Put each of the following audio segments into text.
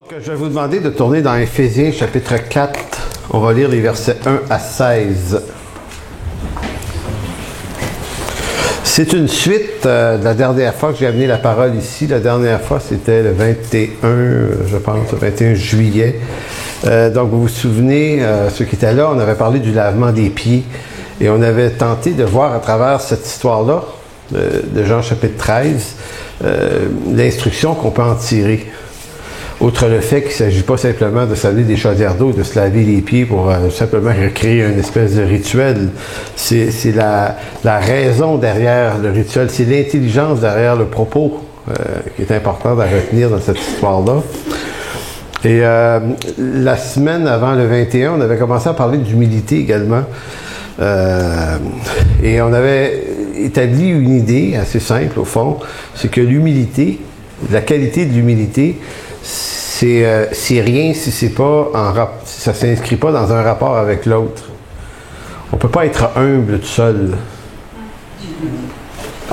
Je vais vous demander de tourner dans Éphésiens chapitre 4. On va lire les versets 1 à 16. C'est une suite de la dernière fois que j'ai amené la parole ici. La dernière fois, c'était le 21, je pense, le 21 juillet. Donc, vous vous souvenez, ceux qui étaient là, on avait parlé du lavement des pieds et on avait tenté de voir à travers cette histoire-là, de Jean chapitre 13, l'instruction qu'on peut en tirer. Outre le fait qu'il ne s'agit pas simplement de s'amener des chaudières d'eau, de se laver les pieds pour simplement recréer une espèce de rituel. C'est la raison derrière le rituel, c'est l'intelligence derrière le propos qui est important à retenir dans cette histoire-là. Et la semaine avant le 21, on avait commencé à parler d'humilité également. Et on avait établi une idée assez simple au fond, c'est que l'humilité, la qualité de l'humilité, c'est rien si c'est pas si ça s'inscrit pas dans un rapport avec l'autre. On peut pas être humble tout seul.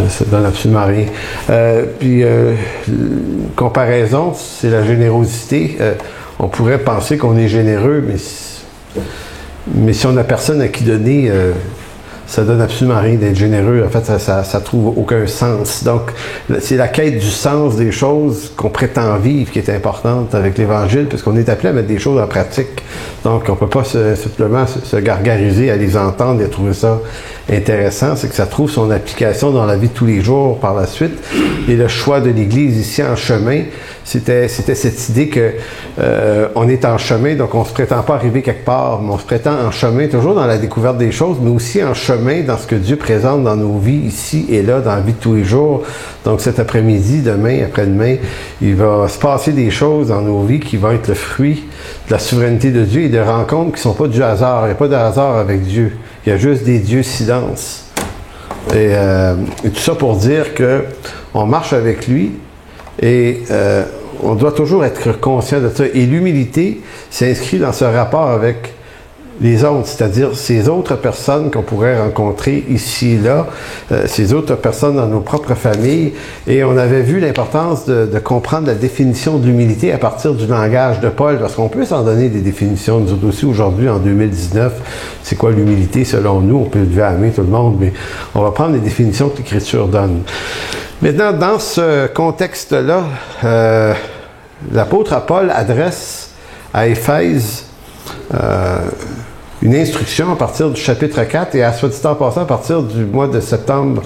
Ça donne absolument rien. Comparaison, c'est la générosité. On pourrait penser qu'on est généreux, mais si on n'a personne à qui donner, ça donne absolument rien d'être généreux. En fait, ça trouve aucun sens. Donc, c'est la quête du sens des choses qu'on prétend vivre qui est importante avec l'Évangile, parce qu'on est appelé à mettre des choses en pratique. Donc, on ne peut pas simplement se gargariser à les entendre et à trouver ça intéressant. C'est que ça trouve son application dans la vie de tous les jours par la suite. Et le choix de l'Église ici en chemin, c'était cette idée que on est en chemin, donc on ne se prétend pas arriver quelque part, mais on se prétend en chemin, toujours dans la découverte des choses, mais aussi en chemin dans ce que Dieu présente dans nos vies, ici et là, dans la vie de tous les jours. Donc cet après-midi, demain, après-demain, il va se passer des choses dans nos vies qui vont être le fruit de la souveraineté de Dieu et de rencontres qui ne sont pas du hasard. Il n'y a pas de hasard avec Dieu. Il y a juste des dieux silence. Et tout ça pour dire que on marche avec lui et on doit toujours être conscient de ça. Et l'humilité s'inscrit dans ce rapport avec les autres, c'est-à-dire ces autres personnes qu'on pourrait rencontrer ici et là, ces autres personnes dans nos propres familles. Et on avait vu l'importance de comprendre la définition de l'humilité à partir du langage de Paul, parce qu'on peut s'en donner des définitions, nous autres aussi, aujourd'hui, en 2019. C'est quoi l'humilité selon nous? On peut lever à la main tout le monde, mais on va prendre les définitions que l'Écriture donne. Maintenant, dans ce contexte-là, l'apôtre Paul adresse à Éphèse une instruction à partir du chapitre 4 et à soit dit en passant, à partir du mois de septembre,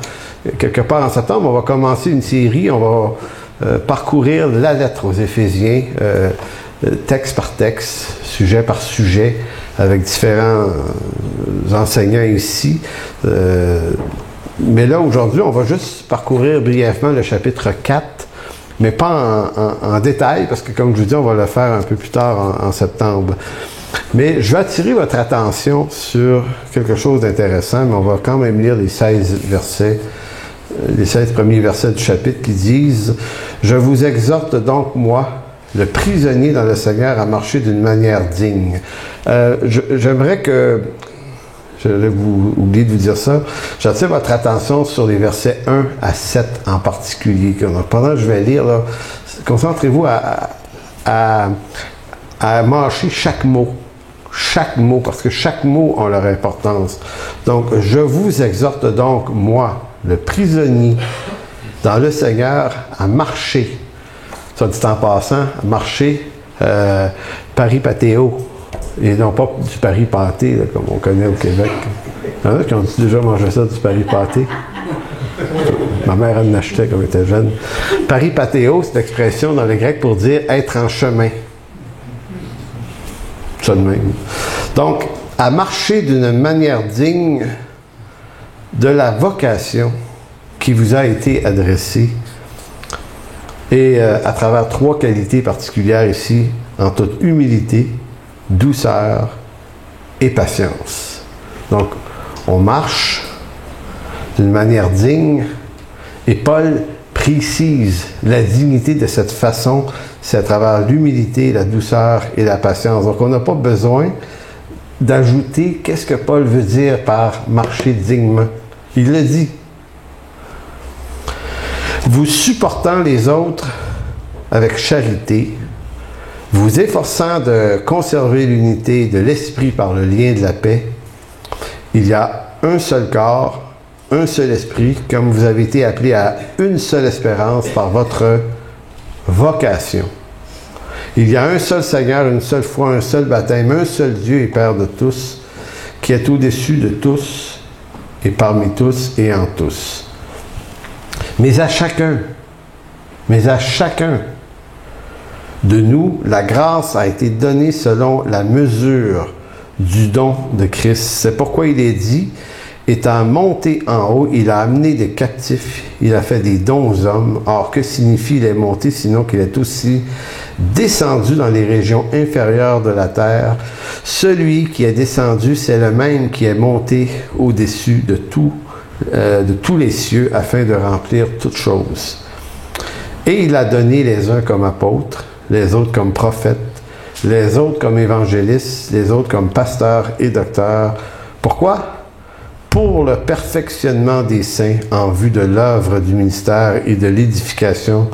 quelque part en septembre, on va commencer une série, on va parcourir la lettre aux Éphésiens, texte par texte, sujet par sujet, avec différents enseignants ici. Mais là, aujourd'hui, on va juste parcourir brièvement le chapitre 4, mais pas en détail, parce que comme je vous dis, on va le faire un peu plus tard en septembre. Mais je vais attirer votre attention sur quelque chose d'intéressant, mais on va quand même lire les 16 versets, les 16 premiers versets du chapitre qui disent « Je vous exhorte donc, moi, le prisonnier dans le Seigneur, à marcher d'une manière digne. » J'aimerais que... J'allais oublier de vous dire ça. J'attire votre attention sur les versets 1 à 7 en particulier. Pendant que je vais lire, là, concentrez-vous à mâcher chaque mot. Chaque mot, parce que chaque mot a leur importance. Donc, je vous exhorte donc, moi, le prisonnier, dans le Seigneur, à marcher. Ça dit en passant, à marcher pari-patéo. Et non pas du pari-pâté, là, comme on connaît au Québec. Il y en a qui ont déjà mangé ça, du pari-pâté. Ma mère en achetait quand elle était jeune. Pari-patéo, c'est l'expression dans le grec pour dire être en chemin. Ça de même. Donc, à marcher d'une manière digne de la vocation qui vous a été adressée et à travers 3 qualités particulières ici, en toute humilité, douceur et patience. Donc, on marche d'une manière digne et Paul précise la dignité de cette façon, c'est à travers l'humilité, la douceur et la patience. Donc, on n'a pas besoin d'ajouter qu'est-ce que Paul veut dire par marcher dignement. Il le dit. Vous supportant les autres avec charité, vous efforçant de conserver l'unité de l'esprit par le lien de la paix, il y a un seul corps, un seul esprit, comme vous avez été appelés à une seule espérance par votre vocation. Il y a un seul Seigneur, une seule foi, un seul baptême, un seul Dieu et Père de tous, qui est au-dessus de tous et parmi tous et en tous. Mais à chacun de nous, la grâce a été donnée selon la mesure du don de Christ. C'est pourquoi il est dit, étant monté en haut, il a amené des captifs, il a fait des dons aux hommes. Or, que signifie il est monté, sinon qu'il est aussi descendu dans les régions inférieures de la terre? Celui qui est descendu, c'est le même qui est monté au-dessus de tous les cieux, afin de remplir toutes choses. Et il a donné les uns comme apôtres, les autres comme prophètes, les autres comme évangélistes, les autres comme pasteurs et docteurs. Pourquoi? Pour le perfectionnement des saints en vue de l'œuvre du ministère et de l'édification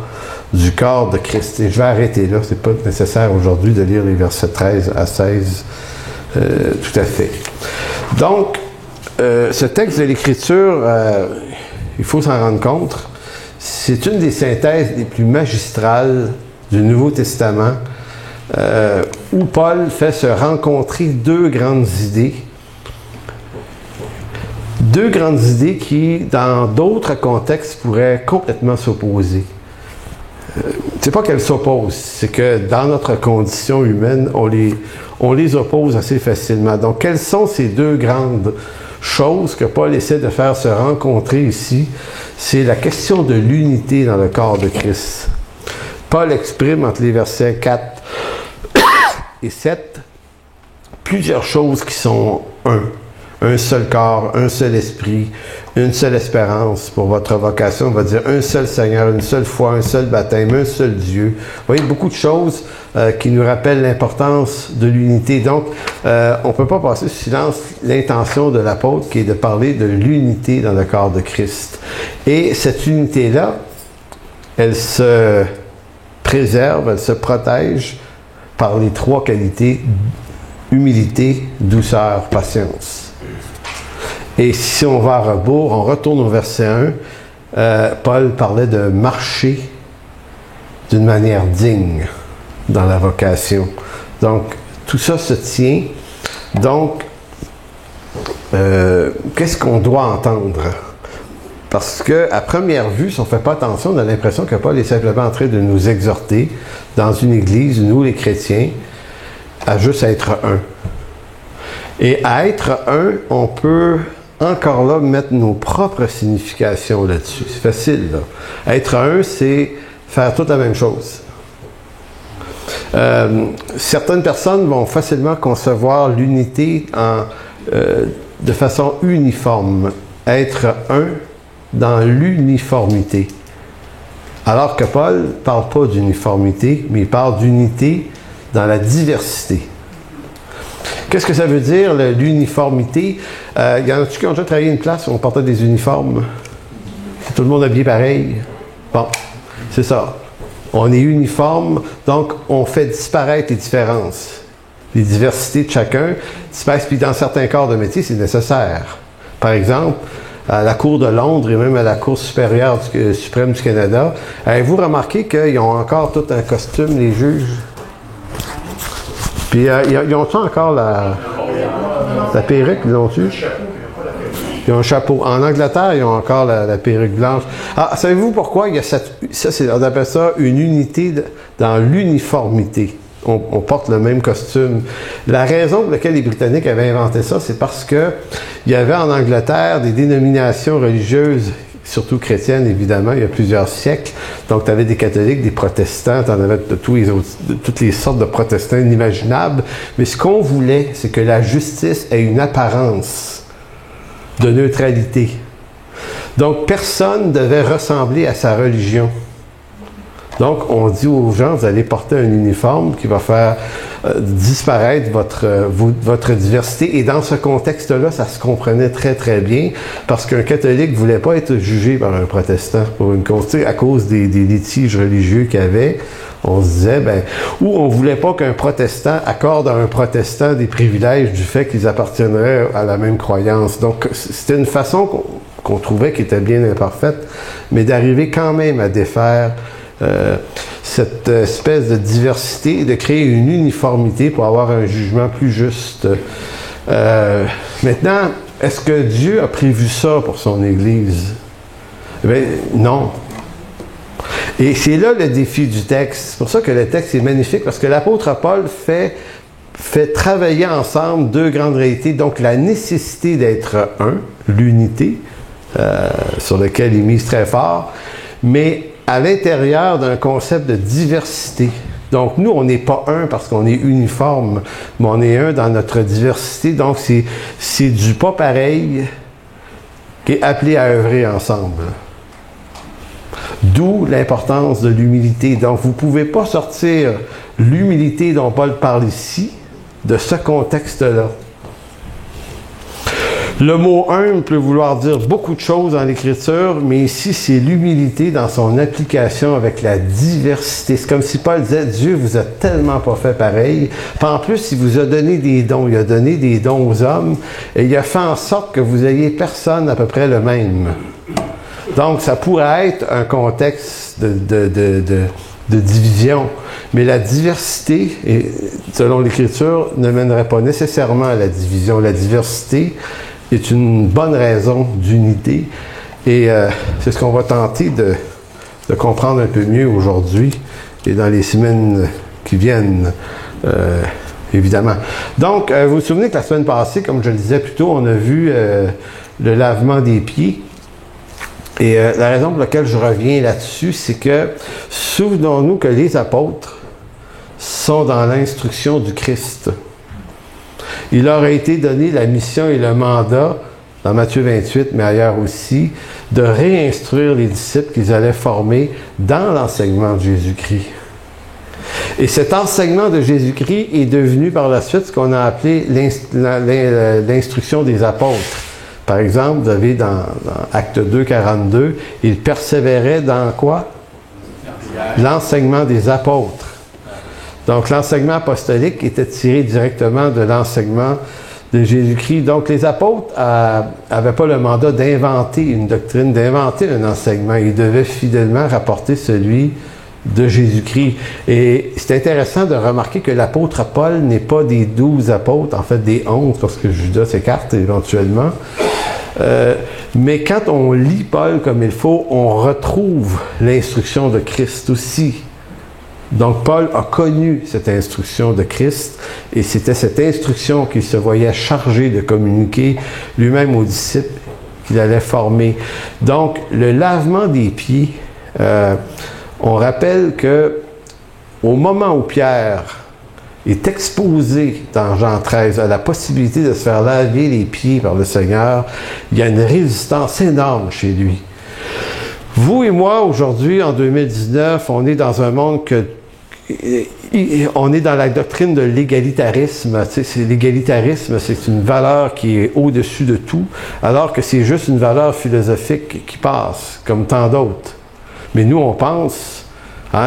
du corps de Christ. Et je vais arrêter là, c'est pas nécessaire aujourd'hui de lire les versets 13 à 16 tout à fait. Donc, ce texte de l'Écriture, il faut s'en rendre compte, c'est une des synthèses les plus magistrales du Nouveau Testament, où Paul fait se rencontrer deux grandes idées qui, dans d'autres contextes, pourraient complètement s'opposer. C'est pas qu'elles s'opposent, c'est que dans notre condition humaine, on les oppose assez facilement. Donc, quelles sont ces deux grandes choses que Paul essaie de faire se rencontrer ici? C'est la question de l'unité dans le corps de Christ. Paul exprime entre les versets 4 et 7 plusieurs choses qui sont un seul corps, un seul esprit, une seule espérance pour votre vocation. On va dire un seul Seigneur, une seule foi, un seul baptême, un seul Dieu. Vous voyez, beaucoup de choses qui nous rappellent l'importance de l'unité. Donc, on ne peut pas passer sous silence l'intention de l'apôtre qui est de parler de l'unité dans le corps de Christ. Et cette unité-là, elle se préserve, elle se protège par les trois qualités: humilité, douceur, patience. Et si on va à rebours, on retourne au verset 1, Paul parlait de marcher d'une manière digne dans la vocation. Donc, tout ça se tient. Donc, qu'est-ce qu'on doit entendre? Parce qu'à première vue, si on ne fait pas attention, on a l'impression que Paul est simplement en train de nous exhorter dans une église, nous les chrétiens, à juste être un. Et à être un, on peut encore là mettre nos propres significations là-dessus. C'est facile, là. Être un, c'est faire toute la même chose. Certaines personnes vont facilement concevoir l'unité de façon uniforme. Être un dans l'uniformité. Alors que Paul ne parle pas d'uniformité, mais il parle d'unité dans la diversité. Qu'est-ce que ça veut dire, l'uniformité? Y en a-tu qui ont déjà travaillé une place où on portait des uniformes? C'est tout le monde habillé pareil? Bon, c'est ça. On est uniforme, donc on fait disparaître les différences. Les diversités de chacun disparaissent, puis dans certains corps de métier, c'est nécessaire. Par exemple, à la Cour de Londres et même à la Cour supérieure suprême du Canada, avez-vous remarqué qu'ils ont encore tout un costume, les juges? Puis, ils ont-tu encore la perruque, ils l'ont-tu? Ils ont un chapeau. En Angleterre, ils ont encore la perruque blanche. Ah, savez-vous pourquoi il y a on appelle ça une unité dans l'uniformité. On porte le même costume. La raison pour laquelle les Britanniques avaient inventé ça, c'est parce que il y avait en Angleterre des dénominations religieuses, surtout chrétiennes, évidemment, il y a plusieurs siècles. Donc, tu avais des catholiques, des protestants, tu en avais de toutes les sortes de protestants inimaginables. Mais ce qu'on voulait, c'est que la justice ait une apparence de neutralité. Donc, personne ne devait ressembler à sa religion. Donc, on dit aux gens, vous allez porter un uniforme qui va faire disparaître votre diversité. Et dans ce contexte-là, ça se comprenait très, très bien, parce qu'un catholique ne voulait pas être jugé par un protestant à cause des litiges religieux qu'il y avait. On se disait, ou on ne voulait pas qu'un protestant accorde à un protestant des privilèges du fait qu'ils appartiendraient à la même croyance. Donc, c'était une façon qu'on trouvait qui était bien imparfaite, mais d'arriver quand même à défaire cette espèce de diversité et de créer une uniformité pour avoir un jugement plus juste. Maintenant, est-ce que Dieu a prévu ça pour son Église? Non. Et c'est là le défi du texte. C'est pour ça que le texte est magnifique, parce que l'apôtre Paul fait travailler ensemble deux grandes réalités. Donc, la nécessité d'être un, l'unité, sur lequel il mise très fort, mais à l'intérieur d'un concept de diversité. Donc, nous, on n'est pas un parce qu'on est uniforme, mais on est un dans notre diversité. Donc, c'est du pas pareil qui est appelé à œuvrer ensemble. D'où l'importance de l'humilité. Donc, vous ne pouvez pas sortir l'humilité dont Paul parle ici de ce contexte-là. Le mot « humble » peut vouloir dire beaucoup de choses dans l'Écriture, mais ici, c'est l'humilité dans son application avec la diversité. C'est comme si Paul disait « Dieu vous a tellement pas fait pareil. Puis en plus, il vous a donné des dons. Il a donné des dons aux hommes et il a fait en sorte que vous ayez personne à peu près le même. » Donc, ça pourrait être un contexte de division. Mais la diversité, selon l'Écriture, ne mènerait pas nécessairement à la division. La diversité est une bonne raison d'unité. Et c'est ce qu'on va tenter de comprendre un peu mieux aujourd'hui et dans les semaines qui viennent, évidemment. Donc, vous vous souvenez que la semaine passée, comme je le disais plus tôt, on a vu le lavement des pieds. Et la raison pour laquelle je reviens là-dessus, c'est que souvenons-nous que les apôtres sont dans l'instruction du Christ. Il leur a été donné la mission et le mandat, dans Matthieu 28, mais ailleurs aussi, de réinstruire les disciples qu'ils allaient former dans l'enseignement de Jésus-Christ. Et cet enseignement de Jésus-Christ est devenu par la suite ce qu'on a appelé l'instruction des apôtres. Par exemple, vous avez dans Acte 2, 42, il persévérait dans quoi? L'enseignement des apôtres. Donc, l'enseignement apostolique était tiré directement de l'enseignement de Jésus-Christ. Donc, les apôtres n'avaient pas le mandat d'inventer une doctrine, d'inventer un enseignement. Ils devaient fidèlement rapporter celui de Jésus-Christ. Et c'est intéressant de remarquer que l'apôtre Paul n'est pas des 12 apôtres, en fait des 11, parce que Judas s'écarte éventuellement. Mais quand on lit Paul comme il faut, on retrouve l'instruction de Christ aussi. Donc Paul a connu cette instruction de Christ et c'était cette instruction qu'il se voyait chargé de communiquer lui-même aux disciples qu'il allait former. Donc le lavement des pieds, on rappelle que au moment où Pierre est exposé dans Jean 13 à la possibilité de se faire laver les pieds par le Seigneur, il y a une résistance énorme chez lui. Vous et moi, aujourd'hui, en 2019, on est dans un monde on est dans la doctrine de l'égalitarisme. Tu sais, l'égalitarisme, c'est une valeur qui est au-dessus de tout, alors que c'est juste une valeur philosophique qui passe, comme tant d'autres. Mais nous, on pense,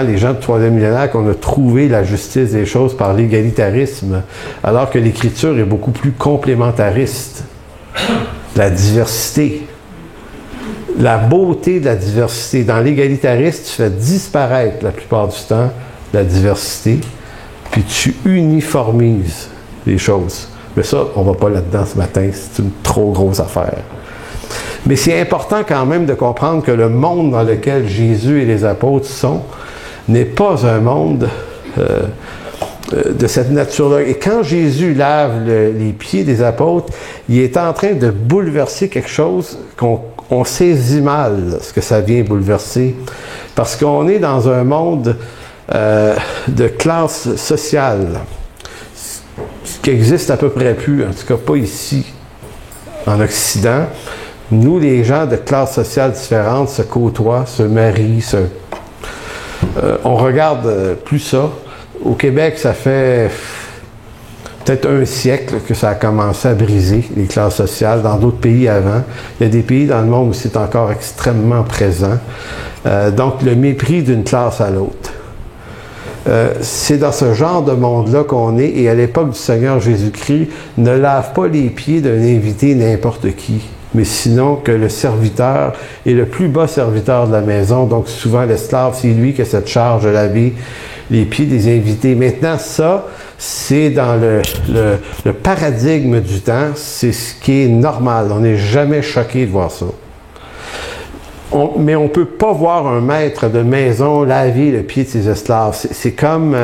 les gens du troisième millénaire, qu'on a trouvé la justice des choses par l'égalitarisme, alors que l'Écriture est beaucoup plus complémentariste. La diversité. La beauté de la diversité. Dans l'égalitarisme, tu fais disparaître la plupart du temps la diversité, puis tu uniformises les choses. Mais ça, on ne va pas là-dedans ce matin, c'est une trop grosse affaire. Mais c'est important quand même de comprendre que le monde dans lequel Jésus et les apôtres sont n'est pas un monde de cette nature-là. Et quand Jésus lave les pieds des apôtres, il est en train de bouleverser quelque chose qu'on saisit mal, ce que ça vient bouleverser. Parce qu'on est dans un monde de classe sociale, ce qui existe à peu près plus, en tout cas pas ici, en Occident. Nous, les gens de classes sociales différentes, se côtoient, se marient, on regarde plus ça. Au Québec, ça fait peut-être un siècle que ça a commencé à briser les classes sociales. Dans d'autres pays avant, il y a des pays dans le monde où c'est encore extrêmement présent. Donc, le mépris d'une classe à l'autre. C'est dans ce genre de monde-là qu'on est, et à l'époque du Seigneur Jésus-Christ, ne lave pas les pieds d'un invité n'importe qui, mais sinon que le serviteur est le plus bas serviteur de la maison, donc souvent l'esclave, c'est lui qui a cette charge de laver les pieds des invités. Maintenant, ça, c'est dans le paradigme du temps, c'est ce qui est normal. On n'est jamais choqué de voir ça. Mais on ne peut pas voir un maître de maison laver le pied de ses esclaves. C'est comme...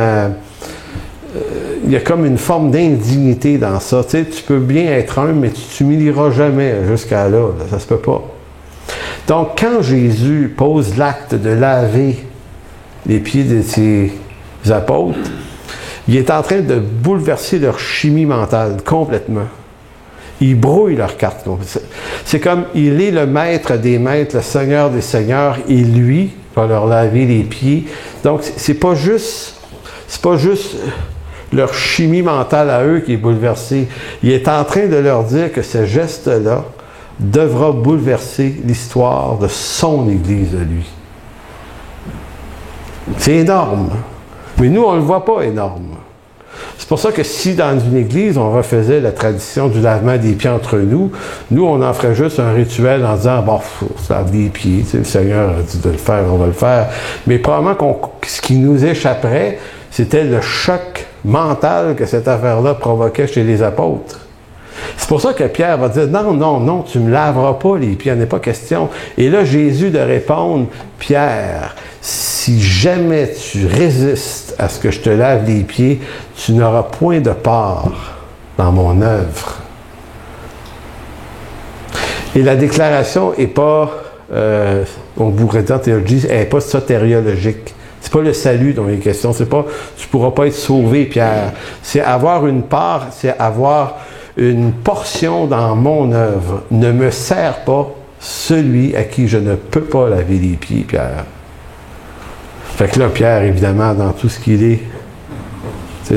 il y a comme une forme d'indignité dans ça. Tu sais, tu peux bien être un, mais tu ne t'humilieras jamais jusqu'à là. Ça se peut pas. Donc, quand Jésus pose l'acte de laver les pieds de ses apôtres, il est en train de bouleverser leur chimie mentale complètement. Il brouille leur carte. C'est comme il est le maître des maîtres, le Seigneur des seigneurs, et lui va leur laver les pieds. Donc, c'est pas juste leur chimie mentale à eux qui est bouleversée. Il est en train de leur dire que ce geste-là devra bouleverser l'histoire de son Église de lui. C'est énorme. Mais nous, on ne le voit pas énorme. C'est pour ça que si dans une église, on refaisait la tradition du lavement des pieds entre nous, on en ferait juste un rituel en disant, bon, on se lave les pieds, tu sais, le Seigneur a dit de le faire, on va le faire. Mais probablement ce qui nous échapperait, c'était le choc mental que cette affaire-là provoquait chez les apôtres. C'est pour ça que Pierre va dire, non, tu ne me laveras pas les pieds, il n'y en a pas question. Et là, Jésus de répondre, Pierre, si jamais tu résistes à ce que je te lave les pieds, tu n'auras point de part dans mon œuvre. Et la déclaration n'est pas, on pourrait dire en théologie, elle n'est pas sotériologique. C'est pas le salut dont il est question. C'est pas, tu ne pourras pas être sauvé, Pierre. C'est avoir une part, c'est avoir une portion dans mon œuvre. Ne me sers pas celui à qui je ne peux pas laver les pieds, Pierre. Fait que là, Pierre, évidemment, dans tout ce qu'il est,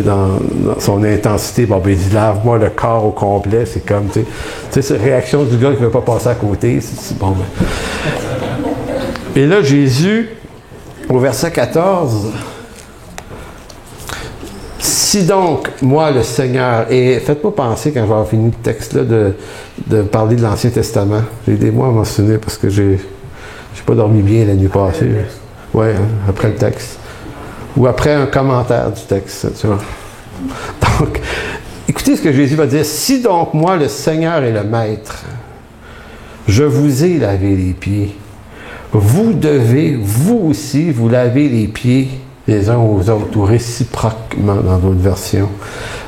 dans son intensité, bon, ben, il dit, lave-moi le corps au complet. C'est comme, tu sais, cette réaction du gars qui ne veut pas passer à côté. Bon, ben. Et là, Jésus, au verset 14, si donc, moi, le Seigneur, et faites-moi penser, quand je vais avoir fini le texte-là, de parler de l'Ancien Testament. J'ai des mois à m'en souvenir parce que j'ai pas dormi bien la nuit passée. Oui, hein, après le texte. Ou après un commentaire du texte, tu vois. Donc, écoutez ce que Jésus va dire. Si donc, moi, le Seigneur et le Maître, je vous ai lavé les pieds, vous devez, vous aussi, vous laver les pieds les uns aux autres, ou réciproquement dans d'autres versions.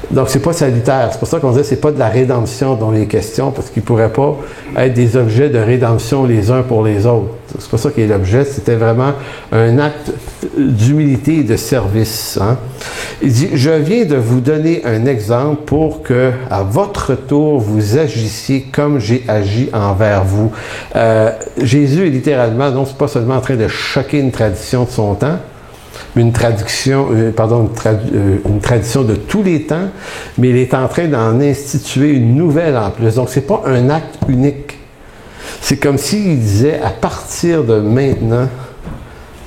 Donc, c'est pas salutaire. C'est pour ça qu'on dit que c'est pas de la rédemption dont il est question, parce qu'ils ne pourraient pas être des objets de rédemption les uns pour les autres. C'est pas ça qui est l'objet. C'était vraiment un acte d'humilité et de service. Hein? Il dit, je viens de vous donner un exemple pour que, à votre tour, vous agissiez comme j'ai agi envers vous. Jésus est littéralement, non, c'est pas seulement en train de choquer une tradition de son temps, une tradition de tous les temps, mais il est en train d'en instituer une nouvelle en plus. Donc, ce n'est pas un acte unique. C'est comme s'il disait, à partir de maintenant,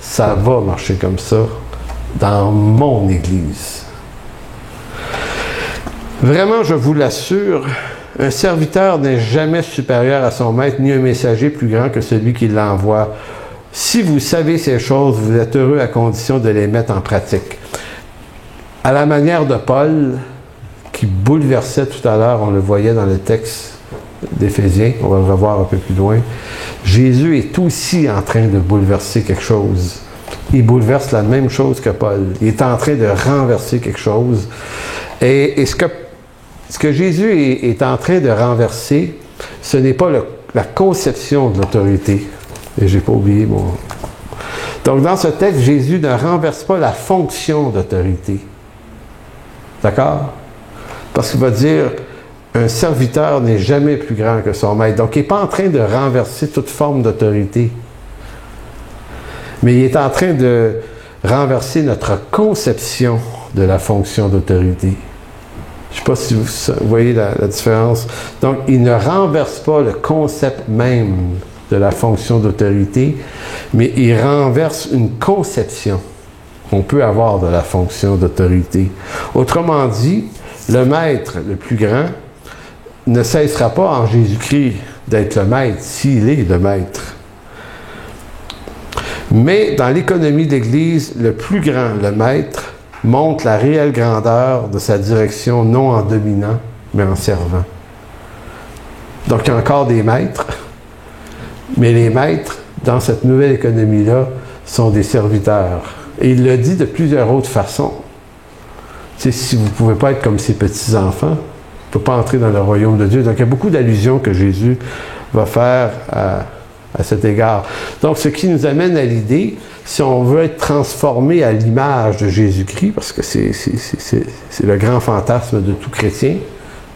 ça va marcher comme ça dans mon Église. Vraiment, je vous l'assure, un serviteur n'est jamais supérieur à son maître, ni un messager plus grand que celui qui l'envoie. Si vous savez ces choses, vous êtes heureux à condition de les mettre en pratique. À la manière de Paul, qui bouleversait tout à l'heure, on le voyait dans le texte d'Éphésiens, on va le revoir un peu plus loin, Jésus est aussi en train de bouleverser quelque chose. Il bouleverse la même chose que Paul. Il est en train de renverser quelque chose. Et ce que Jésus est en train de renverser, ce n'est pas la conception de l'autorité. Et je n'ai pas oublié mon... Donc, dans ce texte, Jésus ne renverse pas la fonction d'autorité. D'accord? Parce qu'il va dire, un serviteur n'est jamais plus grand que son maître. Donc, il n'est pas en train de renverser toute forme d'autorité. Mais il est en train de renverser notre conception de la fonction d'autorité. Je ne sais pas si vous voyez la différence. Donc, il ne renverse pas le concept même de la fonction d'autorité, mais il renverse une conception on peut avoir de la fonction d'autorité. Autrement dit, le maître le plus grand ne cessera pas en Jésus-Christ d'être le maître s'il est le maître. Mais dans l'économie de l'Église, le plus grand, le maître, montre la réelle grandeur de sa direction, non en dominant, mais en servant. Donc il y a encore des maîtres, mais les maîtres, dans cette nouvelle économie-là, sont des serviteurs. Et il le dit de plusieurs autres façons. Tu sais, si vous ne pouvez pas être comme ses petits-enfants, vous ne pouvez pas entrer dans le royaume de Dieu. Donc il y a beaucoup d'allusions que Jésus va faire à cet égard. Donc, ce qui nous amène à l'idée, si on veut être transformé à l'image de Jésus-Christ, parce que c'est le grand fantasme de tout chrétien,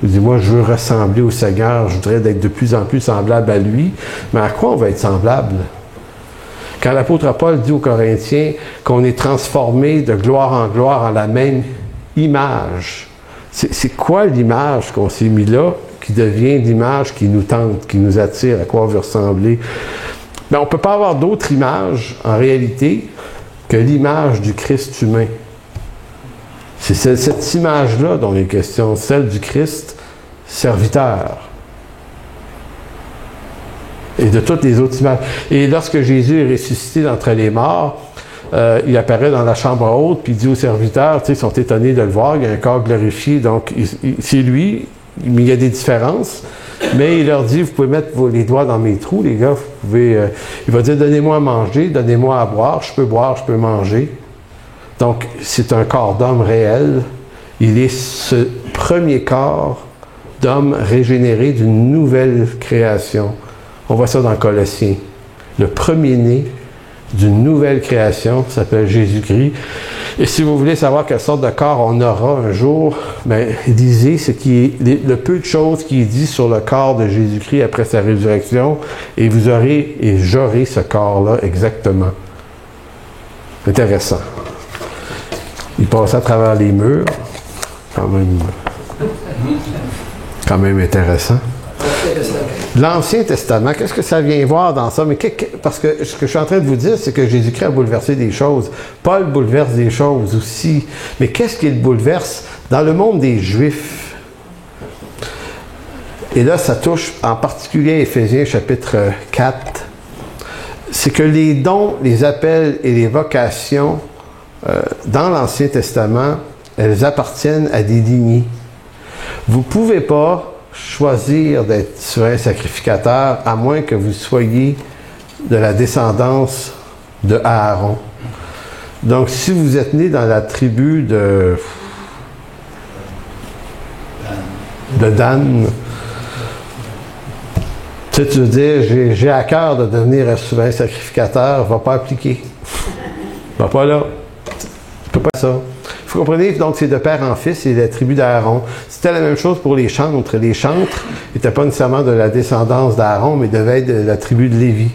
il dit, moi, je veux ressembler au Seigneur, je voudrais être de plus en plus semblable à lui, mais à quoi on va être semblable? Quand l'apôtre Paul dit aux Corinthiens qu'on est transformé de gloire en la même image, c'est quoi l'image qu'on s'est mis là, qui devient l'image qui nous tente, qui nous attire, à quoi on veut ressembler? Mais on ne peut pas avoir d'autre image, en réalité, que l'image du Christ humain. C'est cette image-là dont il est question, celle du Christ serviteur. Et de toutes les autres images. Et lorsque Jésus est ressuscité d'entre les morts, il apparaît dans la chambre haute, puis il dit aux serviteurs, tu sais, ils sont étonnés de le voir, il y a un corps glorifié, donc c'est lui, mais il y a des différences. Mais il leur dit, vous pouvez mettre les doigts dans mes trous, les gars, vous pouvez... il va dire, donnez-moi à manger, donnez-moi à boire, je peux manger. Donc, c'est un corps d'homme réel. Il est ce premier corps d'homme régénéré d'une nouvelle création. On voit ça dans Colossiens. Le premier-né d'une nouvelle création s'appelle Jésus-Christ. Et si vous voulez savoir quelle sorte de corps on aura un jour, bien, lisez le peu de choses qui est dit sur le corps de Jésus-Christ après sa résurrection, et vous aurez et j'aurai ce corps-là exactement. Intéressant. Il passe à travers les murs, quand même intéressant. L'Ancien Testament, qu'est-ce que ça vient voir dans ça? Mais parce que ce que je suis en train de vous dire, c'est que Jésus-Christ a bouleversé des choses. Paul bouleverse des choses aussi. Mais qu'est-ce qu'il bouleverse dans le monde des Juifs? Et là, ça touche en particulier à Éphésiens chapitre 4. C'est que les dons, les appels et les vocations dans l'Ancien Testament, elles appartiennent à des lignées. Vous ne pouvez pas choisir d'être souverain sacrificateur à moins que vous soyez de la descendance de Aaron. Donc, si vous êtes né dans la tribu de Dan, tu veux dire, j'ai à cœur de devenir un souverain sacrificateur, va pas appliquer. Va pas là. Tu peux pas ça. Vous comprenez? Donc, c'est de père en fils, c'est la tribu d'Aaron. C'était la même chose pour les chantres. Les chantres n'étaient pas nécessairement de la descendance d'Aaron, mais devaient être de la tribu de Lévi.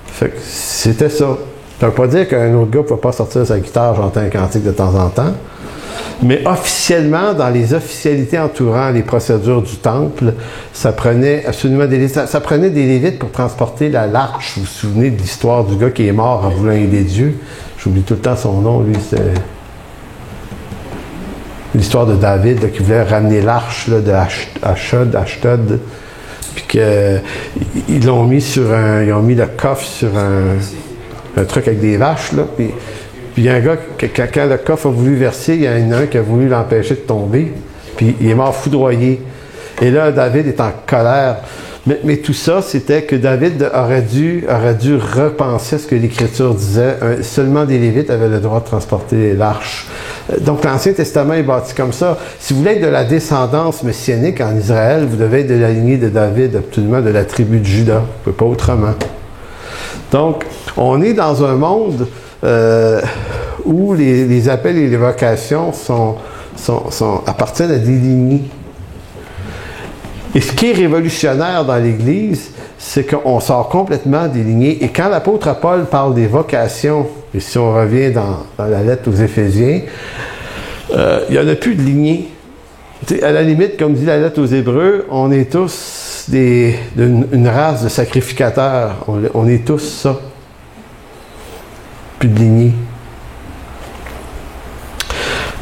Fait que c'était ça. Ça ne veut pas dire qu'un autre gars ne peut pas sortir sa guitare, chanter un cantique de temps en temps. Mais officiellement, dans les officialités entourant les procédures du temple, ça prenait absolument ça prenait des Lévites pour transporter l'arche. Vous vous souvenez de l'histoire du gars qui est mort en voulant aider Dieu? J'oublie tout le temps son nom, lui, c'est l'histoire de David là, qui voulait ramener l'arche de Ashdod, puis qu'ils l'ont mis ils ont mis le coffre sur un truc avec des vaches, là, puis il y a un gars, quand le coffre a voulu verser, il y en a un qui a voulu l'empêcher de tomber, puis il est mort foudroyé. Et là, David est en colère. Mais tout ça, c'était que David aurait dû repenser ce que l'Écriture disait. Seulement des Lévites avaient le droit de transporter l'arche. Donc, l'Ancien Testament est bâti comme ça. Si vous voulez être de la descendance messianique en Israël, vous devez être de la lignée de David, absolument de la tribu de Juda. On ne peut pas autrement. Donc, on est dans un monde où les appels et les vocations appartiennent à des lignées. Et ce qui est révolutionnaire dans l'Église, c'est qu'on sort complètement des lignées. Et quand l'apôtre Paul parle des vocations, et si on revient dans la lettre aux Éphésiens, il n'y en a plus de lignées. À la limite, comme dit la lettre aux Hébreux, on est tous une race de sacrificateurs. On est tous ça. Plus de lignées.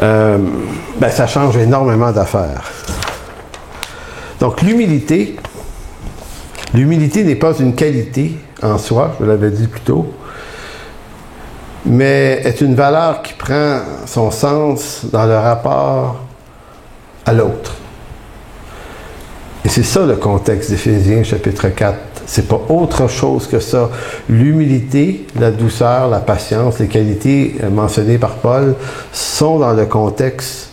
ça change énormément d'affaires. Donc l'humilité n'est pas une qualité en soi, je l'avais dit plus tôt, mais est une valeur qui prend son sens dans le rapport à l'autre. Et c'est ça le contexte d'Éphésiens chapitre 4. C'est pas autre chose que ça. L'humilité, la douceur, la patience, les qualités mentionnées par Paul sont dans le contexte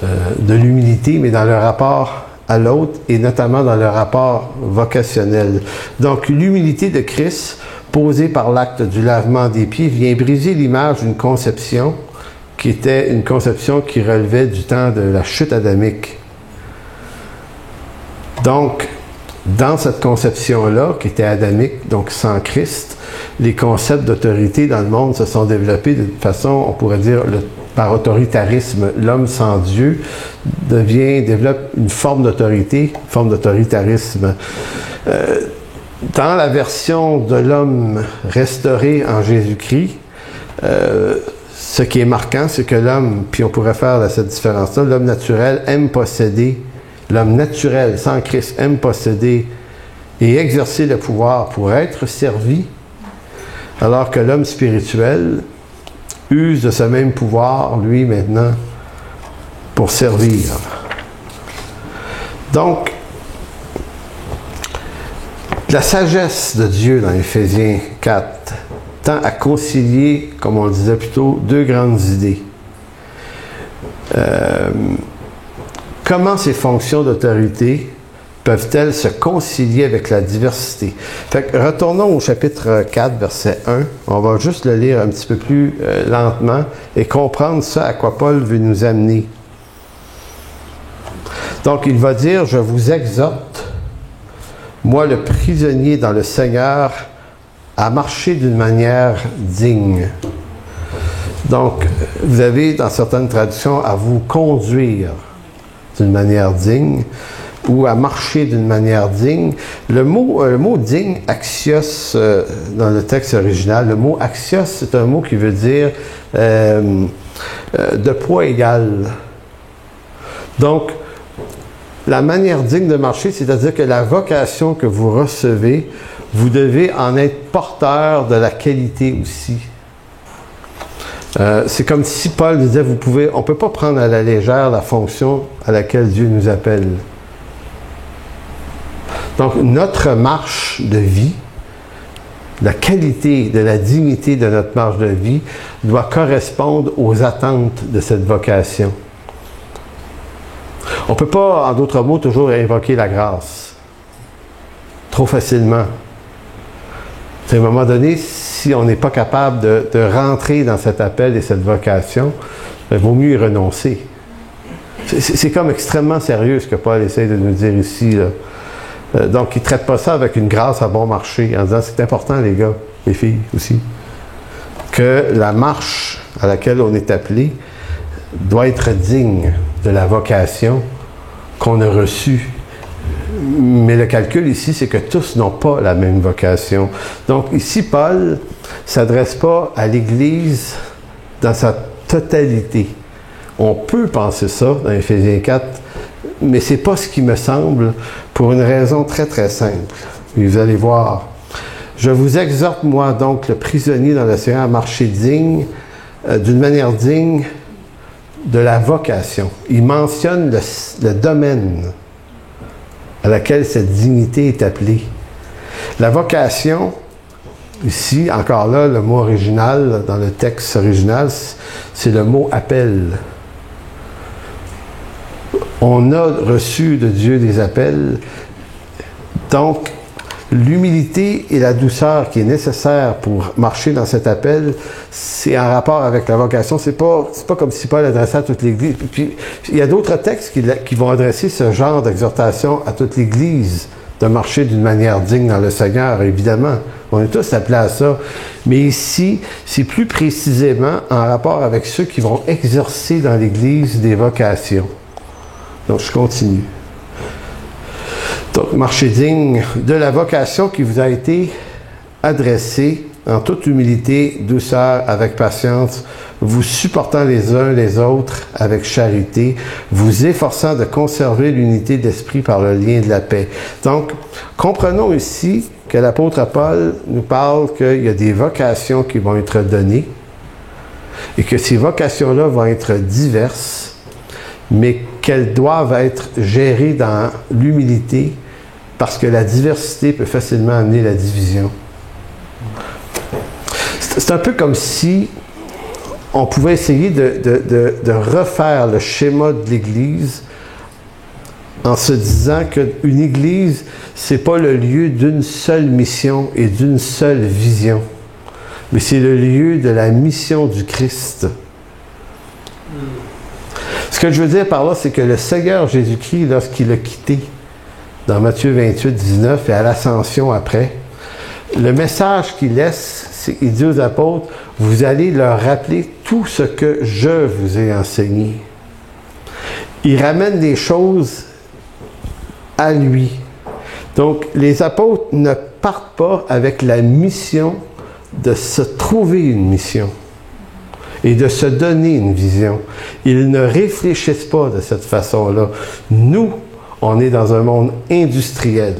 de l'humilité, mais dans le rapport à l'autre et notamment dans le rapport vocationnel. Donc l'humilité de Christ, posée par l'acte du lavement des pieds, vient briser l'image d'une conception qui était une conception qui relevait du temps de la chute adamique. Donc, dans cette conception-là, qui était adamique, donc sans Christ, les concepts d'autorité dans le monde se sont développés de façon, on pourrait dire, par autoritarisme. L'homme sans Dieu développe une forme d'autorité, une forme d'autoritarisme. Dans la version de l'homme restauré en Jésus-Christ, ce qui est marquant, c'est que l'homme, puis on pourrait faire cette différence-là, l'homme naturel aime posséder. L'homme naturel, sans Christ, aime posséder et exercer le pouvoir pour être servi, alors que l'homme spirituel use de ce même pouvoir, lui, maintenant, pour servir. Donc, la sagesse de Dieu dans Éphésiens 4 tend à concilier, comme on le disait plus tôt, deux grandes idées. Comment ces fonctions d'autorité peuvent-elles se concilier avec la diversité? Fait que retournons au chapitre 4, verset 1. On va juste le lire un petit peu plus lentement et comprendre ça à quoi Paul veut nous amener. Donc, il va dire, « Je vous exhorte, moi le prisonnier dans le Seigneur, à marcher d'une manière digne. » Donc, vous avez dans certaines traductions à vous conduire d'une manière digne ou à marcher d'une manière digne. Le mot digne, axios, dans le texte original, le mot axios, c'est un mot qui veut dire de poids égal. Donc, la manière digne de marcher, c'est-à-dire que la vocation que vous recevez, vous devez en être porteur de la qualité aussi. C'est comme si Paul disait, on ne peut pas prendre à la légère la fonction à laquelle Dieu nous appelle. Donc, notre marche de vie, la qualité de la dignité de notre marche de vie doit correspondre aux attentes de cette vocation. On ne peut pas, en d'autres mots, toujours invoquer la grâce. Trop facilement. À un moment donné, si on n'est pas capable de rentrer dans cet appel et cette vocation, il vaut mieux y renoncer. C'est comme extrêmement sérieux ce que Paul essaie de nous dire ici, là. Donc, il ne traite pas ça avec une grâce à bon marché, en disant c'est important, les gars, les filles aussi, que la marche à laquelle on est appelé doit être digne de la vocation qu'on a reçue. Mais le calcul ici, c'est que tous n'ont pas la même vocation. Donc ici, Paul ne s'adresse pas à l'Église dans sa totalité. On peut penser ça dans Éphésiens 4, mais ce n'est pas ce qui me semble, pour une raison très très simple. Et vous allez voir. Je vous exhorte, moi donc, le prisonnier dans le Seigneur, à marcher digne, d'une manière digne de la vocation. Il mentionne le domaine à laquelle cette dignité est appelée. La vocation, ici, encore là, le mot original, dans le texte original, c'est le mot « appel ». On a reçu de Dieu des appels. Donc, l'humilité et la douceur qui est nécessaire pour marcher dans cet appel, c'est en rapport avec la vocation. C'est pas comme si Paul adressait à toute l'Église. Puis, il y a d'autres textes qui vont adresser ce genre d'exhortation à toute l'Église, de marcher d'une manière digne dans le Seigneur, évidemment. On est tous appelés à ça. Mais ici, c'est plus précisément en rapport avec ceux qui vont exercer dans l'Église des vocations. Donc, je continue. Donc, marchez digne de la vocation qui vous a été adressée en toute humilité, douceur, avec patience, vous supportant les uns les autres avec charité, vous efforçant de conserver l'unité d'esprit par le lien de la paix. Donc, comprenons ici que l'apôtre Paul nous parle qu'il y a des vocations qui vont être données et que ces vocations-là vont être diverses, mais qu'elles doivent être gérées dans l'humilité parce que la diversité peut facilement amener la division. C'est un peu comme si on pouvait essayer de refaire le schéma de l'Église en se disant qu'une Église, c'est pas le lieu d'une seule mission et d'une seule vision, mais c'est le lieu de la mission du Christ. Ce que je veux dire par là, c'est que le Seigneur Jésus-Christ, lorsqu'il a quitté dans Matthieu 28, 19 et à l'ascension après, le message qu'il laisse, c'est qu'il dit aux apôtres, vous allez leur rappeler tout ce que je vous ai enseigné. Il ramène des choses à lui. Donc, les apôtres ne partent pas avec la mission de se trouver une mission et de se donner une vision. Ils ne réfléchissent pas de cette façon-là. Nous, on est dans un monde industriel.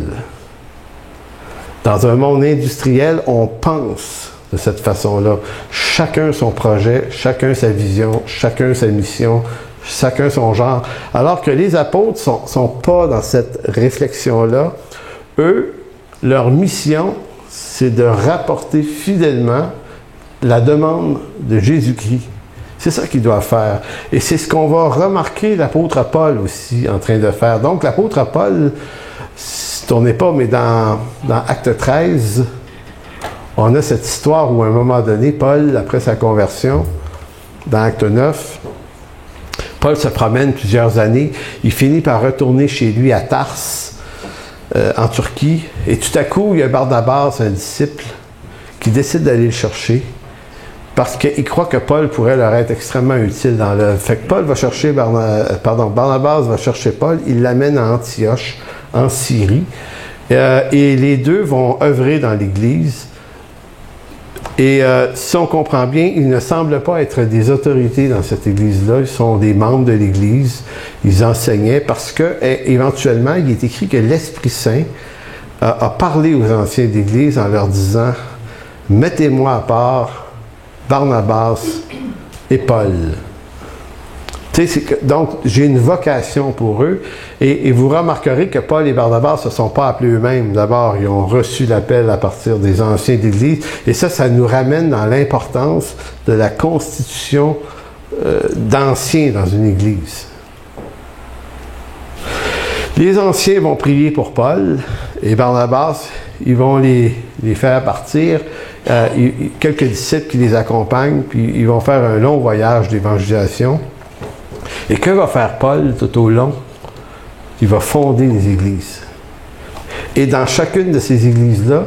Dans un monde industriel, on pense de cette façon-là. Chacun son projet, chacun sa vision, chacun sa mission, chacun son genre. Alors que les apôtres sont pas dans cette réflexion-là. Eux, leur mission, c'est de rapporter fidèlement la demande de Jésus-Christ. C'est ça qu'ils doivent faire. Et c'est ce qu'on va remarquer l'apôtre Paul aussi en train de faire. Donc, l'apôtre Paul, tournez pas, mais dans Acte 13, on a cette histoire où à un moment donné, Paul, après sa conversion, dans Acte 9, Paul se promène plusieurs années, il finit par retourner chez lui à Tars, en Turquie, et tout à coup, il y a Barnabas, un disciple, qui décide d'aller le chercher, parce qu'il croit que Paul pourrait leur être extrêmement utile dans l'œuvre. Fait que Paul va chercher, Barnabas va chercher Paul, il l'amène à Antioche, en Syrie, et les deux vont œuvrer dans l'Église. Et si on comprend bien, ils ne semblent pas être des autorités dans cette Église-là, ils sont des membres de l'Église, ils enseignaient parce que, éventuellement, il est écrit que l'Esprit Saint a parlé aux anciens d'Église en leur disant « Mettez-moi à part Barnabas et Paul ». Donc, j'ai une vocation pour eux, et vous remarquerez que Paul et Barnabas ne se sont pas appelés eux-mêmes. D'abord, ils ont reçu l'appel à partir des anciens d'Église, et ça nous ramène dans l'importance de la constitution d'anciens dans une Église. Les anciens vont prier pour Paul, et Barnabas, ils vont les faire partir. Quelques disciples qui les accompagnent, puis ils vont faire un long voyage d'évangélisation. Et que va faire Paul tout au long? Il va fonder des églises. Et dans chacune de ces églises-là,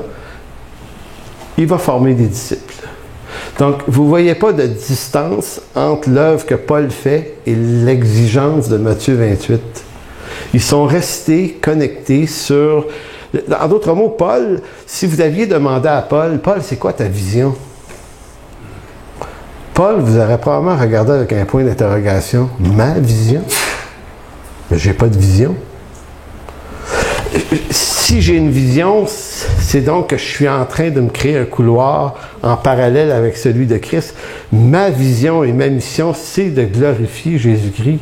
il va former des disciples. Donc, vous ne voyez pas de distance entre l'œuvre que Paul fait et l'exigence de Matthieu 28. Ils sont restés connectés sur... En d'autres mots, Paul, si vous aviez demandé à Paul, « Paul, c'est quoi ta vision? » Paul vous aurait probablement regardé avec un point d'interrogation. Ma vision? Mais j'ai pas de vision. Si j'ai une vision, c'est donc que je suis en train de me créer un couloir en parallèle avec celui de Christ. Ma vision et ma mission, c'est de glorifier Jésus-Christ.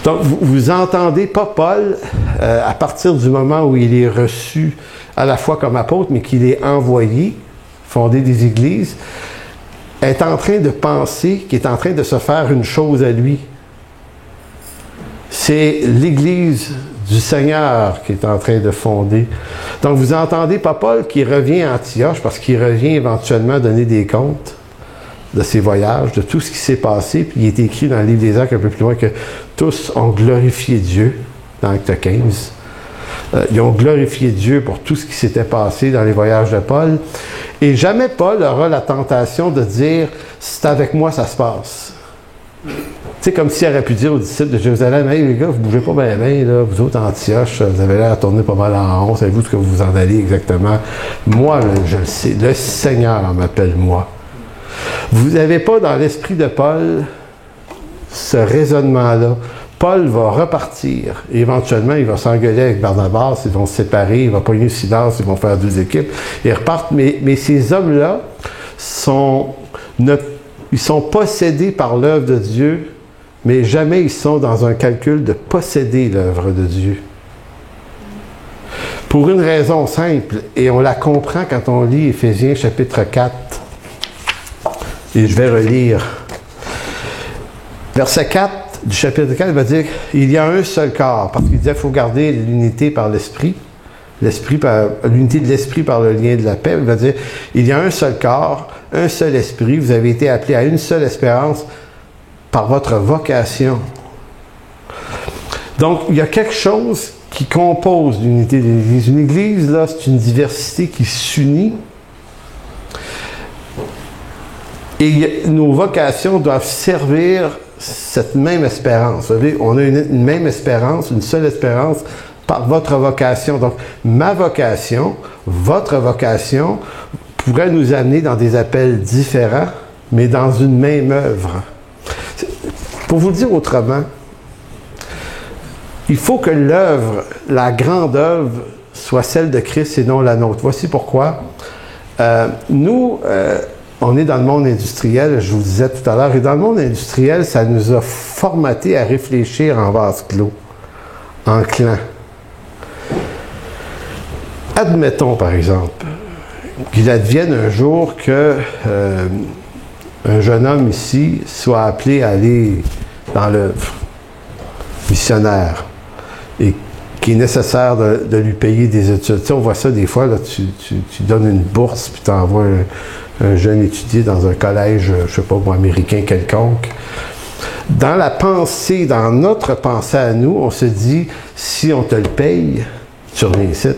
Donc, vous entendez pas Paul, à partir du moment où il est reçu à la fois comme apôtre, mais qu'il est envoyé fonder des églises, est en train de penser, qui est en train de se faire une chose à lui. C'est l'Église du Seigneur qui est en train de fonder. Donc, vous entendez pas Paul qui revient à Antioche, parce qu'il revient éventuellement donner des comptes de ses voyages, de tout ce qui s'est passé. Puis il est écrit dans le livre des Actes un peu plus loin que tous ont glorifié Dieu, dans Acte 15. Ils ont glorifié Dieu pour tout ce qui s'était passé dans les voyages de Paul. Et jamais Paul aura la tentation de dire « c'est avec moi ça se passe ». sais, comme s'il aurait pu dire aux disciples de Jérusalem, « Hey les gars, vous bougez pas bien, là, vous autres Antioche, vous avez l'air à tourner pas mal en rond, savez-vous ce que vous en allez exactement? Moi, là, je le sais, le Seigneur m'appelle moi. » Vous n'avez pas dans l'esprit de Paul ce raisonnement-là. Paul va repartir. Et éventuellement, il va s'engueuler avec Barnabas, ils vont se séparer, il va pogner Silas, ils vont faire 2 équipes. Ils repartent, mais ces hommes-là ils sont possédés par l'œuvre de Dieu, mais jamais ils sont dans un calcul de posséder l'œuvre de Dieu. Pour une raison simple, et on la comprend quand on lit Éphésiens chapitre 4. Et je vais relire. Verset 4 du chapitre 4, il va dire « Il y a un seul corps », parce qu'il disait qu'il faut garder l'unité par l'esprit, l'unité de l'esprit par le lien de la paix. Il va dire « Il y a un seul corps, un seul esprit, vous avez été appelés à une seule espérance par votre vocation. » Donc, il y a quelque chose qui compose l'unité de l'Église. Une Église, là, c'est une diversité qui s'unit. Et nos vocations doivent servir cette même espérance. Vous savez, on a une même espérance, une seule espérance par votre vocation. Donc, ma vocation, votre vocation pourrait nous amener dans des appels différents, mais dans une même œuvre. Pour vous le dire autrement, il faut que l'œuvre, la grande œuvre, soit celle de Christ et non la nôtre. Voici pourquoi. Nous, on est dans le monde industriel, je vous le disais tout à l'heure, et dans le monde industriel, ça nous a formaté à réfléchir en vase clos, en clan. Admettons, par exemple, qu'il advienne un jour que un jeune homme ici soit appelé à aller dans l'œuvre missionnaire et qu'il est nécessaire de lui payer des études. Tu sais, on voit ça des fois, là, tu donnes une bourse puis tu envoies un jeune étudier dans un collège, je ne sais pas, américain quelconque. Dans la pensée, dans notre pensée à nous, on se dit, si on te le paye, tu reviens ici.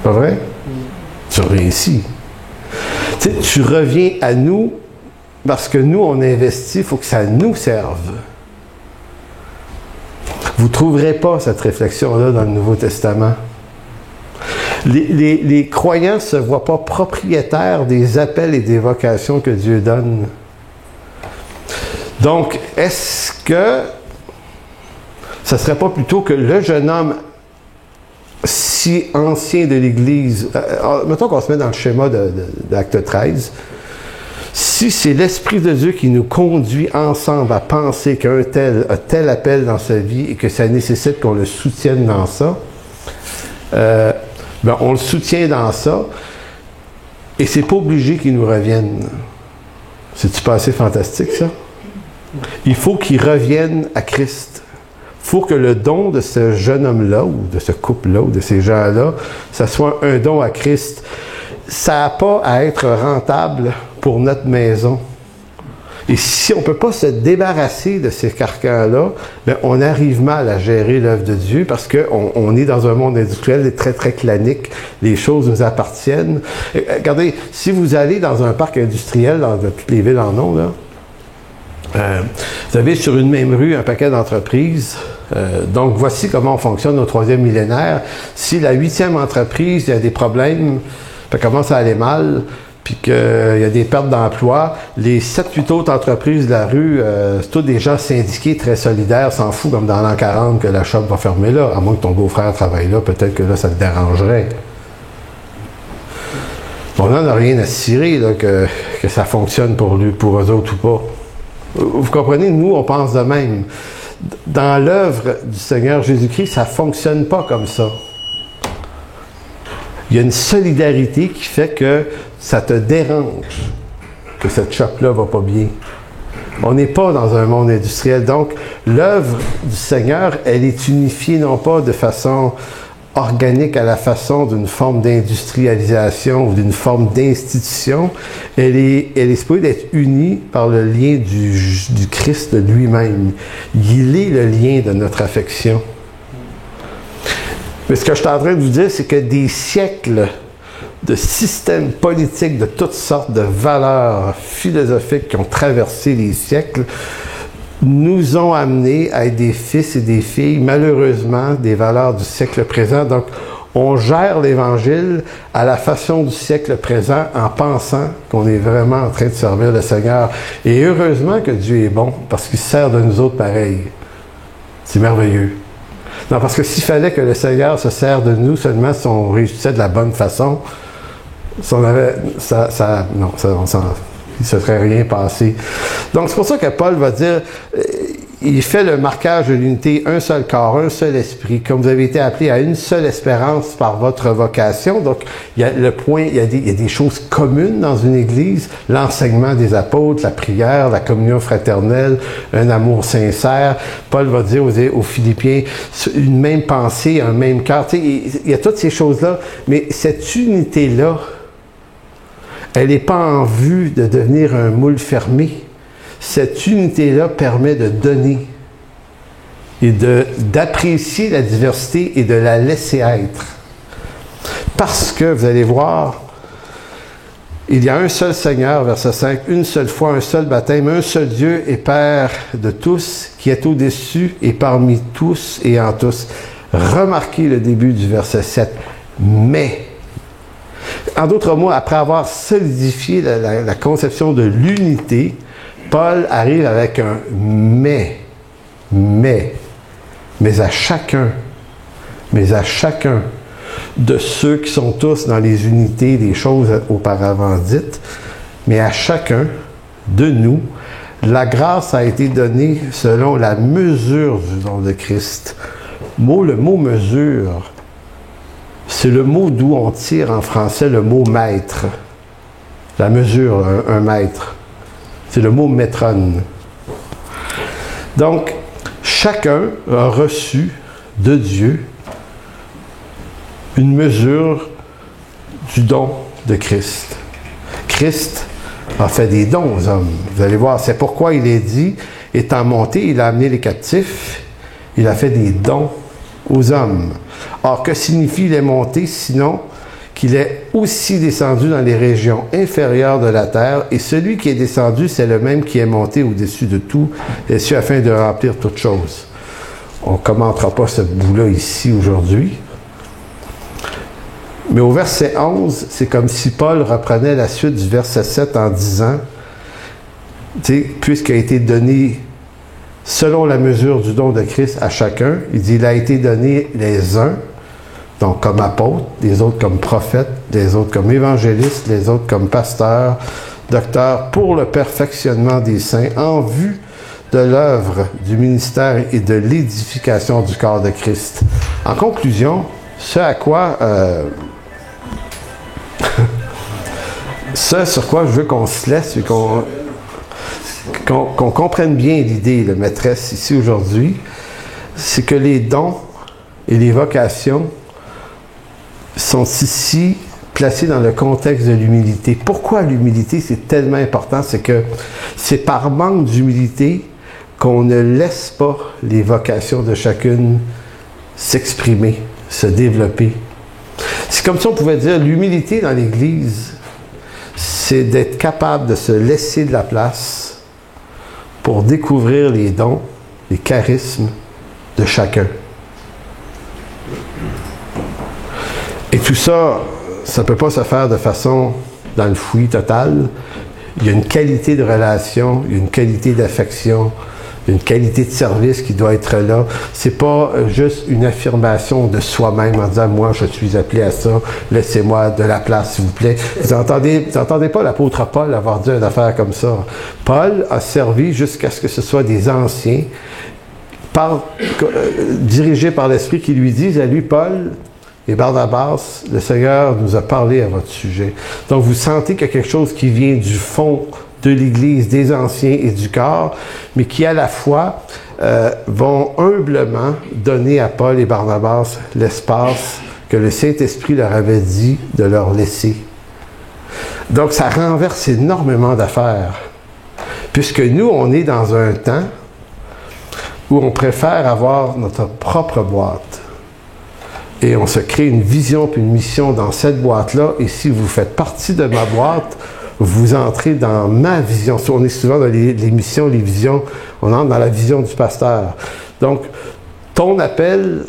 Pas vrai? Tu reviens ici. Tu sais, tu reviens à nous parce que nous, on investit, il faut que ça nous serve. Vous ne trouverez pas cette réflexion-là dans le Nouveau Testament. Les croyants ne se voient pas propriétaires des appels et des vocations que Dieu donne. Donc, est-ce que ce ne serait pas plutôt que le jeune homme si ancien de l'Église, mettons qu'on se met dans le schéma d'Acte 13, si c'est l'Esprit de Dieu qui nous conduit ensemble à penser qu'un tel a tel appel dans sa vie et que ça nécessite qu'on le soutienne dans ça, on le soutient dans ça et c'est pas obligé qu'il nous revienne. C'est-tu pas assez fantastique, ça? Il faut qu'il revienne à Christ. Il faut que le don de ce jeune homme-là, ou de ce couple-là, ou de ces gens-là, ça soit un don à Christ. Ça n'a pas à être rentable pour notre maison. Et si on ne peut pas se débarrasser de ces carcans-là, on arrive mal à gérer l'œuvre de Dieu parce qu'on est dans un monde industriel très, très clanique. Les choses nous appartiennent. Et, regardez, si vous allez dans un parc industriel, dans toutes les villes en ont, là, vous avez sur une même rue un paquet d'entreprises. Donc, voici comment on fonctionne au 3e millénaire. Si la 8e entreprise, il y a des problèmes, ça commence à aller mal, puis qu'il y a des pertes d'emploi, les 7-8 autres entreprises de la rue, c'est tous des gens syndiqués, très solidaires, s'en foutent comme dans l'an 40 que la shop va fermer là, à moins que ton beau-frère travaille là, peut-être que là, ça te dérangerait. On n'en a rien à cirer, là, que ça fonctionne pour eux autres ou pas. Vous comprenez, nous, on pense de même. Dans l'œuvre du Seigneur Jésus-Christ, ça ne fonctionne pas comme ça. Il y a une solidarité qui fait que ça te dérange que cette shop-là va pas bien. On n'est pas dans un monde industriel. Donc, l'œuvre du Seigneur, elle est unifiée non pas de façon organique à la façon d'une forme d'industrialisation ou d'une forme d'institution. Elle est supposée d'être unie par le lien du Christ lui-même. Il est le lien de notre affection. Mais ce que je suis en train de vous dire, c'est que des siècles de systèmes politiques, de toutes sortes de valeurs philosophiques qui ont traversé les siècles, nous ont amenés à être des fils et des filles, malheureusement, des valeurs du siècle présent. Donc, on gère l'Évangile à la façon du siècle présent en pensant qu'on est vraiment en train de servir le Seigneur. Et heureusement que Dieu est bon, parce qu'il se sert de nous autres pareil. C'est merveilleux. Non, parce que s'il fallait que le Seigneur se sert de nous seulement si on réussissait de la bonne façon, si on avait... il ne se serait rien passé. Donc, c'est pour ça que Paul va dire... Il fait le marquage de l'unité, un seul corps, un seul esprit, comme vous avez été appelés à une seule espérance par votre vocation. Donc, il y a le point, il y a des choses communes dans une église, l'enseignement des apôtres, la prière, la communion fraternelle, un amour sincère. Paul va dire aux Philippiens, une même pensée, un même cœur. Tu sais, il y a toutes ces choses-là, mais cette unité-là, elle n'est pas en vue de devenir un moule fermé. Cette unité-là permet de donner et d'apprécier la diversité et de la laisser être. Parce que, vous allez voir, il y a un seul Seigneur, verset 5, une seule foi, un seul baptême, un seul Dieu et Père de tous, qui est au-dessus et parmi tous et en tous. Remarquez le début du verset 7. Mais, en d'autres mots, après avoir solidifié la conception de l'unité, Paul arrive avec un mais à chacun de ceux qui sont tous dans les unités des choses auparavant dites, mais à chacun de nous, la grâce a été donnée selon la mesure du don de Christ. Le mot mesure, c'est le mot d'où on tire en français le mot maître. La mesure, un maître. C'est le mot métron. Donc, chacun a reçu de Dieu une mesure du don de Christ. Christ a fait des dons aux hommes. Vous allez voir, c'est pourquoi il est dit, étant monté, il a amené les captifs, il a fait des dons aux hommes. Or, que signifie les monter, sinon qu'il est aussi descendu dans les régions inférieures de la terre, et celui qui est descendu, c'est le même qui est monté au-dessus de tout, les cieux, afin de remplir toutes choses. On ne commentera pas ce bout-là ici aujourd'hui. Mais au verset 11, c'est comme si Paul reprenait la suite du verset 7 en disant, puisqu'il a été donné selon la mesure du don de Christ à chacun, il dit, il a été donné les uns, donc comme apôtres, les autres comme prophètes, les autres comme évangélistes, les autres comme pasteurs, docteurs, pour le perfectionnement des saints, en vue de l'œuvre du ministère et de l'édification du corps de Christ. En conclusion, ce sur quoi je veux qu'on se laisse et qu'on comprenne bien l'idée, la maîtresse ici aujourd'hui, c'est que les dons et les vocations sont ici placés dans le contexte de l'humilité. Pourquoi l'humilité, c'est tellement important? C'est que c'est par manque d'humilité qu'on ne laisse pas les vocations de chacune s'exprimer, se développer. C'est comme si on pouvait dire, l'humilité dans l'Église, c'est d'être capable de se laisser de la place pour découvrir les dons, les charismes de chacun. Et tout ça, ça ne peut pas se faire de façon dans le fouillis total. Il y a une qualité de relation, il y a une qualité d'affection, une qualité de service qui doit être là. C'est pas juste une affirmation de soi-même en disant « Moi, je suis appelé à ça, laissez-moi de la place, s'il vous plaît. » Vous entendez pas l'apôtre Paul avoir dit une affaire comme ça. Paul a servi jusqu'à ce que ce soit des anciens, dirigés par l'Esprit, qui lui disent à lui, Paul et Barnabas, le Seigneur nous a parlé à votre sujet. Donc, vous sentez qu'il y a quelque chose qui vient du fond de l'Église, des anciens et du corps, mais qui à la fois vont humblement donner à Paul et Barnabas l'espace que le Saint-Esprit leur avait dit de leur laisser. Donc, ça renverse énormément d'affaires, puisque nous, on est dans un temps où on préfère avoir notre propre boîte. Et on se crée une vision puis une mission dans cette boîte-là. Et si vous faites partie de ma boîte, vous entrez dans ma vision. On est souvent dans les missions, les visions. On entre dans la vision du pasteur. Donc, ton appel,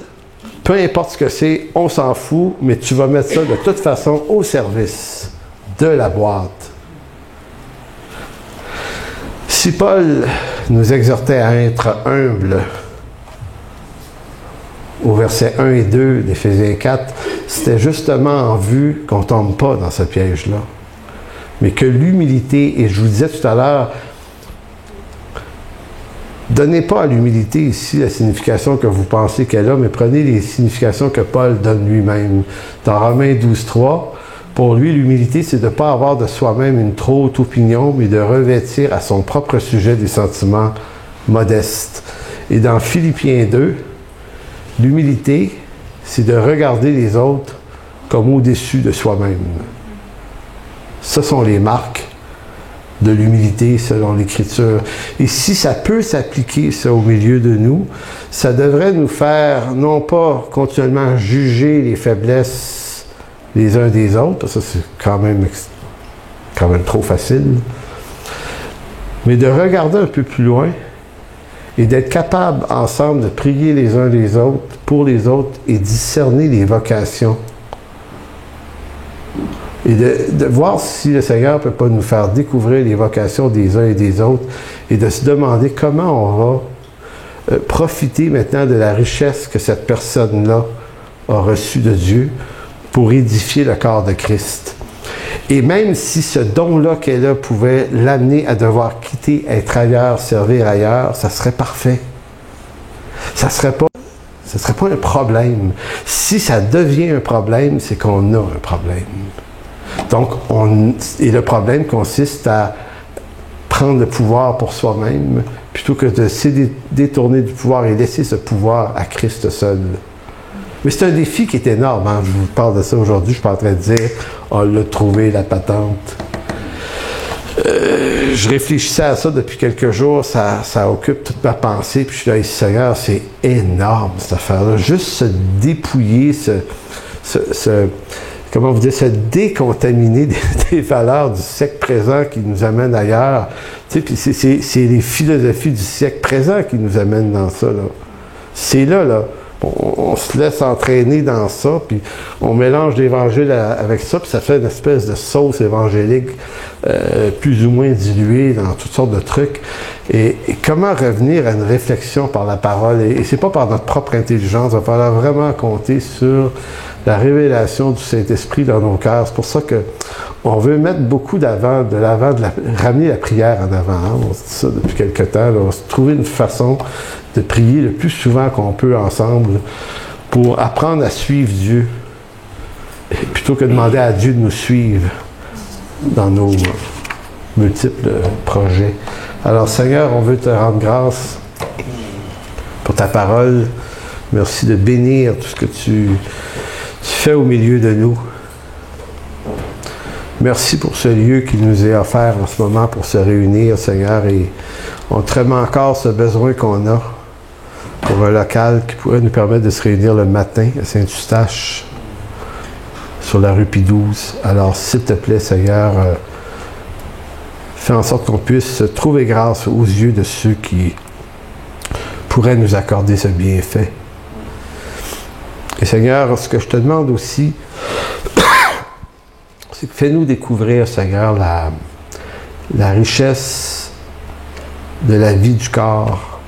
peu importe ce que c'est, on s'en fout, mais tu vas mettre ça de toute façon au service de la boîte. Si Paul nous exhortait à être humbles, au verset 1 et 2 d'Éphésiens 4, c'était justement en vue qu'on ne tombe pas dans ce piège-là. Mais que l'humilité, et je vous disais tout à l'heure, donnez pas à l'humilité ici la signification que vous pensez qu'elle a, mais prenez les significations que Paul donne lui-même. Dans Romains 12:3, pour lui, l'humilité, c'est de ne pas avoir de soi-même une trop haute opinion, mais de revêtir à son propre sujet des sentiments modestes. Et dans Philippiens 2, l'humilité, c'est de regarder les autres comme au-dessus de soi-même. Ce sont les marques de l'humilité selon l'Écriture. Et si ça peut s'appliquer, ça, au milieu de nous, ça devrait nous faire, non pas continuellement juger les faiblesses les uns des autres, parce que ça c'est quand même trop facile, mais de regarder un peu plus loin et d'être capable ensemble de prier les uns les autres, pour les autres, et discerner les vocations. Et de voir si le Seigneur ne peut pas nous faire découvrir les vocations des uns et des autres, et de se demander comment on va profiter maintenant de la richesse que cette personne-là a reçue de Dieu pour édifier le corps de Christ. Et même si ce don-là qu'elle a pouvait l'amener à devoir quitter, être ailleurs, servir ailleurs, ça serait parfait. Ça serait pas un problème. Si ça devient un problème, c'est qu'on a un problème. Donc, et le problème consiste à prendre le pouvoir pour soi-même, plutôt que de se détourner du pouvoir et laisser ce pouvoir à Christ seul. Mais c'est un défi qui est énorme. Hein? Je vous parle de ça aujourd'hui, je ne suis pas en train de dire « on l'a trouvé, la patente ». Je réfléchissais à ça depuis quelques jours, ça occupe toute ma pensée, puis je suis là, Seigneur, c'est énorme cette affaire-là. Juste se dépouiller, comment vous dire, se décontaminer des valeurs du siècle présent qui nous amènent ailleurs. Tu sais, puis c'est les philosophies du siècle présent qui nous amènent dans ça, là. C'est là. On se laisse entraîner dans ça, puis on mélange l'Évangile avec ça, puis ça fait une espèce de sauce évangélique plus ou moins diluée dans toutes sortes de trucs. Et comment revenir à une réflexion par la parole? Et c'est pas par notre propre intelligence, il va falloir vraiment compter sur la révélation du Saint-Esprit dans nos cœurs. C'est pour ça qu'on veut mettre beaucoup ramener la prière en avant. Hein? On se dit ça depuis quelque temps. Là. On va se trouver une façon de prier le plus souvent qu'on peut ensemble pour apprendre à suivre Dieu, plutôt que de demander à Dieu de nous suivre dans nos multiples projets. Alors Seigneur, on veut te rendre grâce pour ta parole. Merci de bénir tout ce que tu fais au milieu de nous. Merci pour ce lieu qui nous est offert en ce moment pour se réunir, Seigneur, et on te remet encore ce besoin qu'on a pour un local qui pourrait nous permettre de se réunir le matin à Saint-Eustache, sur la rue Pie-XII. Alors, s'il te plaît, Seigneur, fais en sorte qu'on puisse trouver grâce aux yeux de ceux qui pourraient nous accorder ce bienfait. Et Seigneur, ce que je te demande aussi, c'est que fais-nous découvrir, Seigneur, la richesse de la vie du corps,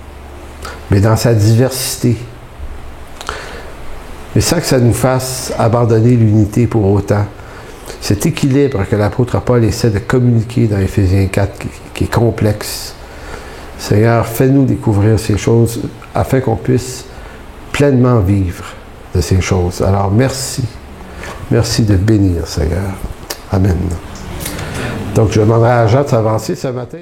mais dans sa diversité. Mais sans que ça nous fasse abandonner l'unité pour autant. Cet équilibre que l'apôtre Paul essaie de communiquer dans Éphésiens 4, qui est complexe. Seigneur, fais-nous découvrir ces choses afin qu'on puisse pleinement vivre de ces choses. Alors, merci. Merci de bénir, Seigneur. Amen. Donc, je demanderai à Jean de s'avancer ce matin.